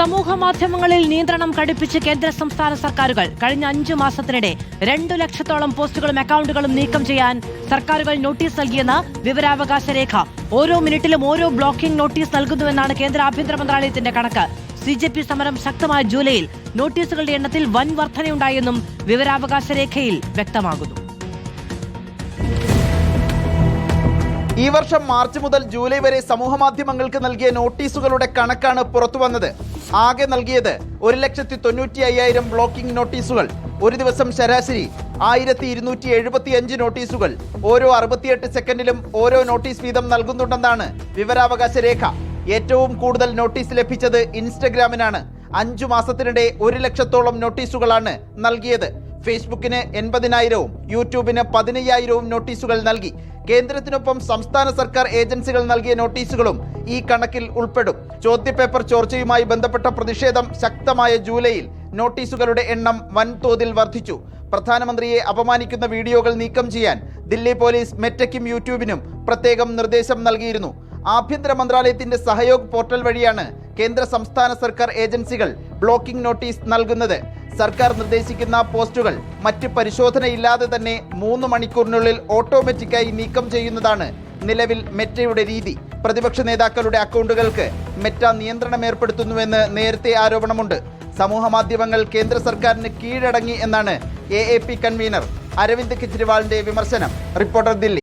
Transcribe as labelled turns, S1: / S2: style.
S1: സമൂഹ മാധ്യമങ്ങളിൽ നിയന്ത്രണം കടുപ്പിച്ച് കേന്ദ്ര സംസ്ഥാന സർക്കാരുകൾ. കഴിഞ്ഞ 5 മാസത്തിനിടെ 2 ലക്ഷത്തോളം പോസ്റ്റുകളും അക്കൗണ്ടുകളും നീക്കം ചെയ്യാൻ സർക്കാരുകൾ നോട്ടീസ് നൽകിയെന്ന് വിവരാവകാശ രേഖ. ഓരോ മിനിറ്റിലും ഓരോ ബ്ലോക്കിംഗ് നോട്ടീസ് നൽകുന്നുവെന്നാണ് കേന്ദ്ര ആഭ്യന്തര മന്ത്രാലയത്തിന്റെ കണക്ക്. CJP സമരം ശക്തമായ ജൂലൈയിൽ നോട്ടീസുകളുടെ എണ്ണത്തിൽ വൻ വർധനയുണ്ടായെന്നും വിവരാവകാശ രേഖയിൽ വ്യക്തമാകുന്നു.
S2: ഈ വർഷം മാർച്ച് മുതൽ ജൂലൈ വരെ സമൂഹമാധ്യമങ്ങൾക്ക് നൽകിയ നോട്ടീസുകളുടെ കണക്കാണ് പുറത്തുവന്നത്. ആകെ നൽകിയത് 1,95,000 ബ്ലോക്കിംഗ് നോട്ടീസുകൾ. ഒരു ദിവസം ശരാശരി 1275 നോട്ടീസുകൾ. ഓരോ 68 സെക്കൻഡിലും ഓരോ നോട്ടീസ് വീതം നൽകുന്നുണ്ടെന്നാണ് വിവരാവകാശ രേഖ. ഏറ്റവും കൂടുതൽ നോട്ടീസ് ലഭിച്ചത് ഇൻസ്റ്റഗ്രാമിനാണ്. 5 മാസത്തിനിടെ 1 ലക്ഷത്തോളം നോട്ടീസുകളാണ് നൽകിയത്. ഫേസ്ബുക്കിന് 80,000-ഉം യൂട്യൂബിന് 15,000-ഉം നോട്ടീസുകൾ നൽകി. കേന്ദ്രത്തിനൊപ്പം സംസ്ഥാന സർക്കാർ ഏജൻസികൾ നൽകിയ നോട്ടീസുകളും ഈ കണക്കിൽ ഉൾപ്പെടും. ചോദ്യപേപ്പർ ചോർച്ചയുമായി ബന്ധപ്പെട്ട പ്രതിഷേധം ശക്തമായ ജൂലൈയിൽ നോട്ടീസുകളുടെ എണ്ണം വൻതോതിൽ വർദ്ധിച്ചു. പ്രധാനമന്ത്രിയെ അപമാനിക്കുന്ന വീഡിയോകൾ നീക്കം ചെയ്യാൻ ദില്ലി പോലീസ് മെറ്റയ്ക്കും യൂട്യൂബിനും പ്രത്യേകം നിർദ്ദേശം നൽകിയിരുന്നു. ആഭ്യന്തര മന്ത്രാലയത്തിന്റെ സഹയോഗ് പോർട്ടൽ വഴിയാണ് കേന്ദ്ര സംസ്ഥാന സർക്കാർ ഏജൻസികൾ ബ്ലോക്കിംഗ് നോട്ടീസ് നൽകുന്നത്. സർക്കാർ നിർദ്ദേശിക്കുന്ന പോസ്റ്റുകൾ മറ്റ് പരിശോധനയില്ലാതെ തന്നെ 3 മണിക്കൂറിനുള്ളിൽ ഓട്ടോമാറ്റിക്കായി നീക്കം ചെയ്യുന്നതാണ് നിലവിൽ മെറ്റയുടെ രീതി. പ്രതിപക്ഷ നേതാക്കളുടെ അക്കൗണ്ടുകൾക്ക് മെറ്റ നിയന്ത്രണം ഏർപ്പെടുത്തുന്നുവെന്ന് നേരത്തെ ആരോപണമുണ്ട്. സമൂഹ മാധ്യമങ്ങൾ കേന്ദ്ര സർക്കാരിന് കീഴടങ്ങി എന്നാണ് AAP കൺവീനർ അരവിന്ദ് കെജ്രിവാളിന്റെ വിമർശനം. റിപ്പോർട്ടർ ദില്ലി.